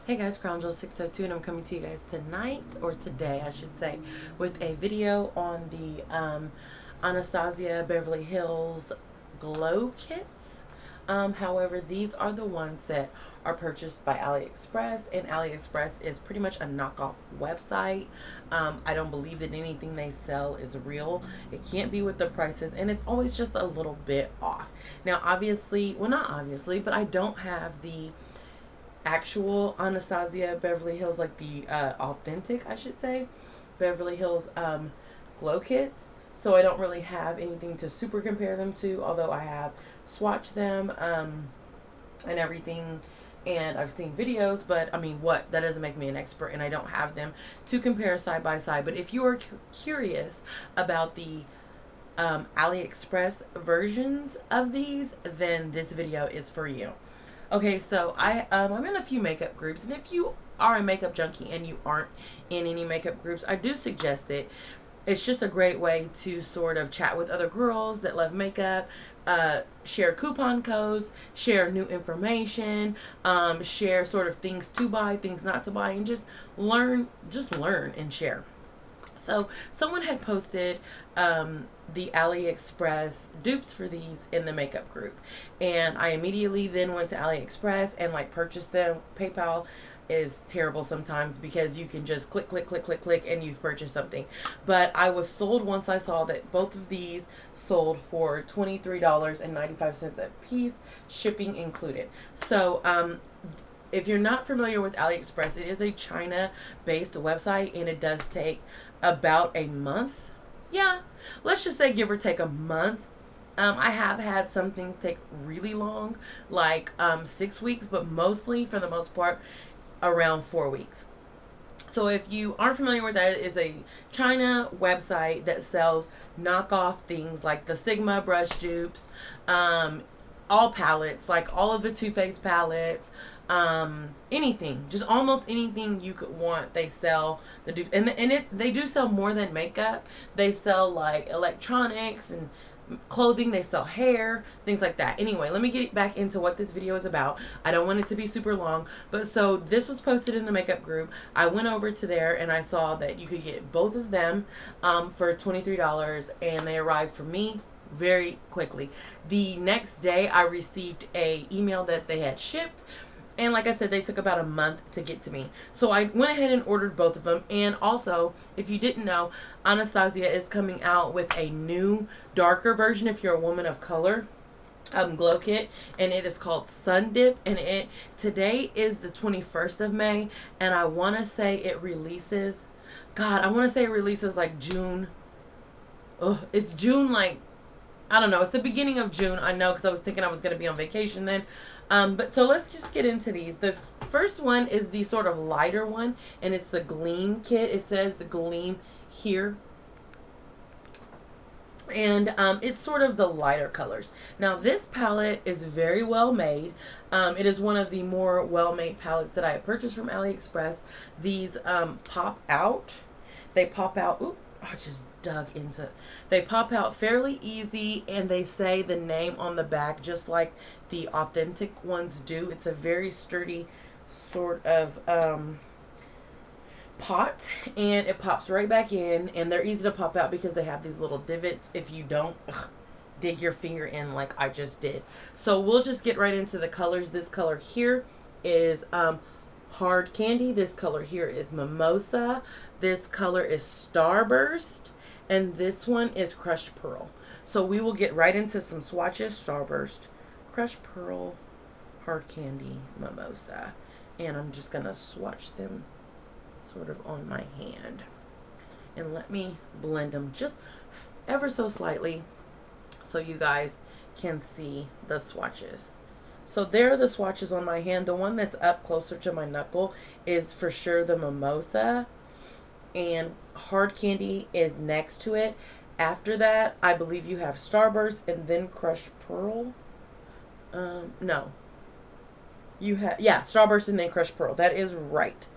Hey guys, Crown Jewel 602, and I'm coming to you guys tonight, or today I should say, with a video on the Anastasia Beverly Hills glow kits. However, these are the ones that are purchased by AliExpress, and AliExpress is pretty much a knockoff website. I don't believe that anything they sell is real. It can't be with the prices, and it's always just a little bit off. Now, obviously, well, not obviously, but I don't have the actual Anastasia Beverly Hills, like the authentic, I should say, Beverly Hills glow kits. So I don't really have anything to super compare them to, although I have swatched them and everything. And I've seen videos, but I mean, what? That doesn't make me an expert, and I don't have them to compare side by side. But if you are curious about the AliExpress versions of these, then this video is for you. Okay, so I'm in a few makeup groups, and if you are a makeup junkie and you aren't in any makeup groups, I do suggest it. It's just a great way to sort of chat with other girls that love makeup, share coupon codes, share new information, share sort of things to buy, things not to buy, and just learn and share. So someone had posted the AliExpress dupes for these in the makeup group, and I immediately then went to AliExpress and like purchased them. PayPal is terrible sometimes because you can just click, click, click, click, click, and you've purchased something. But I was sold once I saw that both of these sold for $23.95 a piece, shipping included. So if you're not familiar with AliExpress, it is a China-based website, and it does take about a month. Yeah, let's just say give or take a month. I have had some things take really long, like 6 weeks, but mostly, for the most part, around 4 weeks. So if you aren't familiar with that, it is a China website that sells knockoff things like the Sigma brush dupes, all palettes, like all of the Too Faced palettes, anything, just almost anything you could want. They sell the dupe, and they do sell more than makeup. They sell like electronics and clothing, they sell hair, things like that. Anyway, let me get back into what this video is about. I don't want it to be super long, but so this was posted in the makeup group. I went over to there and I saw that you could get both of them for $23, and they arrived for me very quickly. The next day I received a email that they had shipped, and like I said, they took about a month to get to me. So I went ahead and ordered both of them. And also, if you didn't know, Anastasia is coming out with a new, darker version if you're a woman of color, glow kit. And it is called Sun Dip. And today is the 21st of May. And I want to say it releases, God, I want to say it releases like June. Oh, it's June, like, I don't know. It's the beginning of June. I know, because I was thinking I was going to be on vacation then. But so let's just get into these. The first one is the sort of lighter one, and it's the Gleam kit. It says the Gleam here. And it's sort of the lighter colors. Now, this palette is very well made. It is one of the more well-made palettes that I have purchased from AliExpress. These pop out. They pop out. Oop, I just dug into it. They pop out fairly easy, and they say the name on the back just like the authentic ones do. It's a very sturdy sort of pot, and it pops right back in, and they're easy to pop out because they have these little divots if you don't dig your finger in like I just did. So we'll just get right into the colors. This color here is Hard Candy. This color here is Mimosa. This color is Starburst, and this one is Crushed Pearl. So we will get right into some swatches. Starburst, Crushed Pearl, Hard Candy, Mimosa. And I'm just going to swatch them sort of on my hand. And let me blend them just ever so slightly so you guys can see the swatches. So there are the swatches on my hand. The one that's up closer to my knuckle is for sure the Mimosa, and Hard Candy is next to it. After that, I believe you have Starburst and then Crushed Pearl. No. You have, yeah, Starburst and then Crushed Pearl. That is right.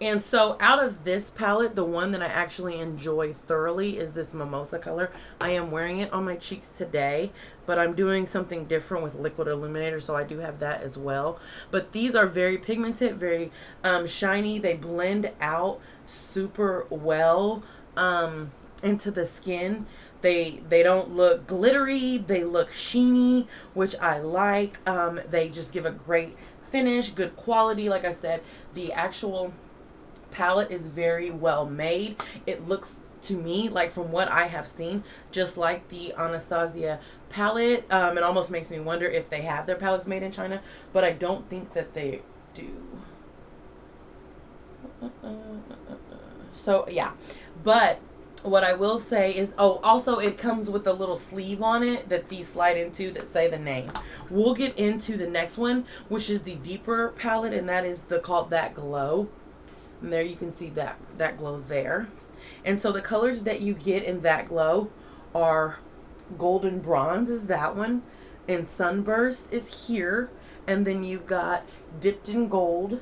And so out of this palette, the one that I actually enjoy thoroughly is this mimosa color. I am wearing it on my cheeks today, but I'm doing something different with liquid illuminator, so I do have that as well. But these are very pigmented, very shiny. They blend out super well into the skin. They don't look glittery, they look sheeny, which I like. They just give a great finish, good quality. Like I said, the actual palette is very well made. It looks to me like, from what I have seen, just like the Anastasia palette. It almost makes me wonder if they have their palettes made in China, but I don't think that they do. So yeah, but what I will say is, oh, also it comes with a little sleeve on it that these slide into that say the name. We'll get into the next one, which is the deeper palette, and that is called That Glow. And there you can see that glow there. And so the colors that you get in That Glow are Golden Bronze is that one, and Sunburst is here, and then you've got Dipped in Gold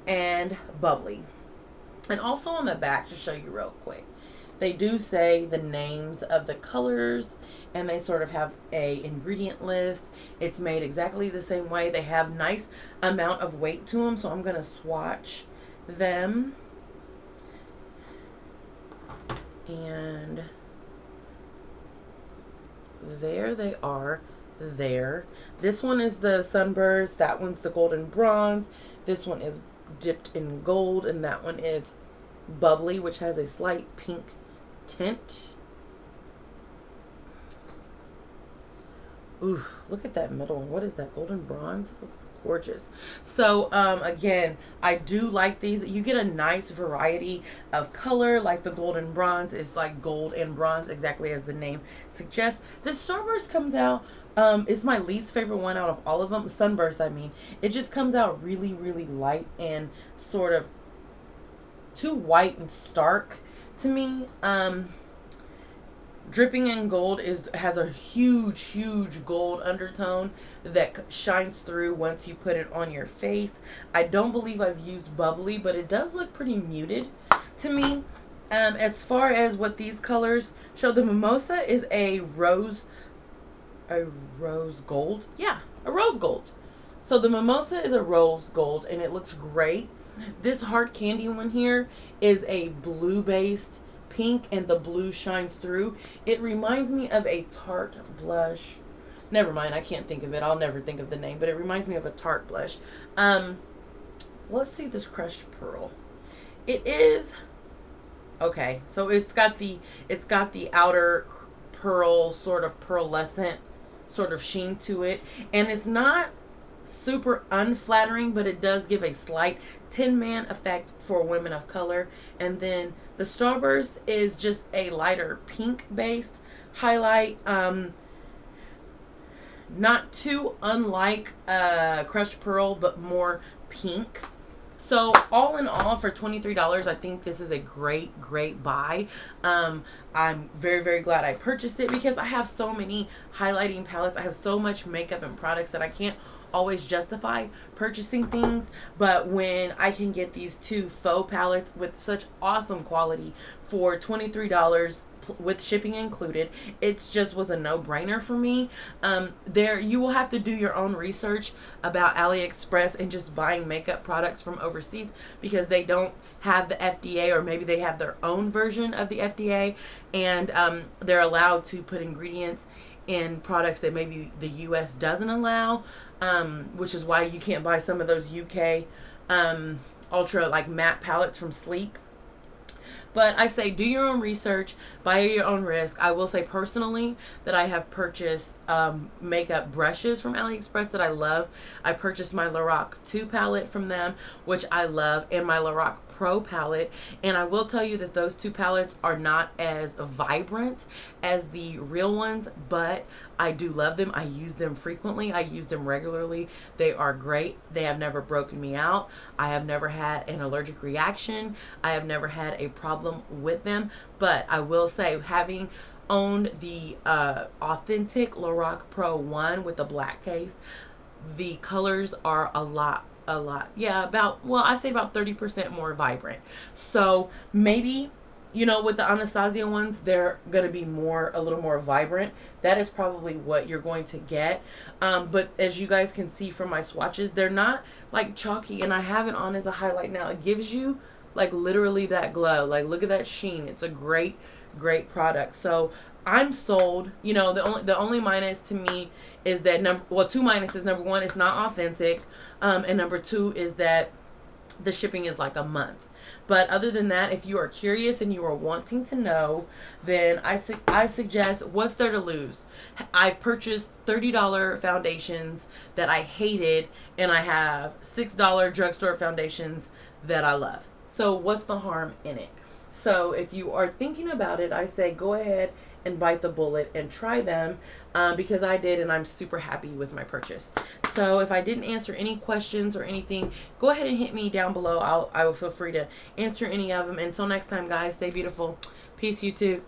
and Bubbly. And also on the back, to show you real quick, they do say the names of the colors, and they sort of have a ingredient list. It's made exactly the same way. They have nice amount of weight to them, so I'm going to swatch them. And there they are there. This one is the Sunburst, that one's the Golden Bronze, this one is Dipped in Gold, and that one is Bubbly, which has a slight pink tint. Ooh, look at that middle one. What is that? Golden Bronze? It looks gorgeous. So, again, I do like these. You get a nice variety of color. Like the Golden Bronze is like gold and bronze, exactly as the name suggests. This Starburst comes out, it's my least favorite one out of all of them. Sunburst, I mean. It just comes out really, really light and sort of too white and stark to me. Dripping in Gold has a huge gold undertone that shines through once you put it on your face. I don't believe I've used Bubbly, but it does look pretty muted to me. As far as what these colors show, the Mimosa is a rose gold. Yeah, a rose gold. So the Mimosa is a rose gold, and it looks great. This Heart Candy one here is a blue based pink, and the blue shines through. It reminds me of a Tarte blush. Never mind, I can't think of it. I'll never think of the name, but it reminds me of a Tarte blush. Let's see this Crushed Pearl. It is okay. So it's got the outer pearl, sort of pearlescent sort of sheen to it, and it's not super unflattering, but it does give a slight Tin Man effect for women of color. And then the Starburst is just a lighter pink based highlight, not too unlike Crushed Pearl, but more pink. So all in all, for $23, I think this is a great buy. I'm very glad I purchased it, because I have so many highlighting palettes. I have so much makeup and products that I can't always justify purchasing things. But when I can get these two faux palettes with such awesome quality for $23 with shipping included, it just was a no-brainer for me. There, you will have to do your own research about AliExpress and just buying makeup products from overseas, because they don't have the FDA, or maybe they have their own version of the FDA, and they're allowed to put ingredients in products that maybe the US doesn't allow, which is why you can't buy some of those UK ultra like matte palettes from Sleek. But I say do your own research, buy at your own risk. I will say personally that I have purchased makeup brushes from AliExpress that I love. I purchased my Lorac 2 palette from them, which I love, and my Lorac Pro palette. And I will tell you that those two palettes are not as vibrant as the real ones, but I do love them. I use them frequently. I use them regularly. They are great. They have never broken me out. I have never had an allergic reaction. I have never had a problem with them. But I will say, having owned the authentic Lorac Pro 1 with the black case, the colors are a lot a lot. Yeah, about, well, I say about 30% more vibrant. So maybe, you know, with the Anastasia ones, they're going to be more, a little more vibrant. That is probably what you're going to get. But as you guys can see from my swatches, they're not like chalky, and I have it on as a highlight now. It gives you like literally that glow. Like, look at that sheen. It's a great, great product. So I'm sold. You know, the only minus to me is that two minuses. Number one, it's not authentic. And number two is that the shipping is like a month. But other than that, if you are curious and you are wanting to know, then I suggest, what's there to lose? I've purchased $30 foundations that I hated, and I have $6 drugstore foundations that I love. So what's the harm in it? So if you are thinking about it, I say go ahead and bite the bullet and try them, because I did, and I'm super happy with my purchase. So if I didn't answer any questions or anything, go ahead and hit me down below. I will feel free to answer any of them. Until next time, guys, stay beautiful. Peace, YouTube.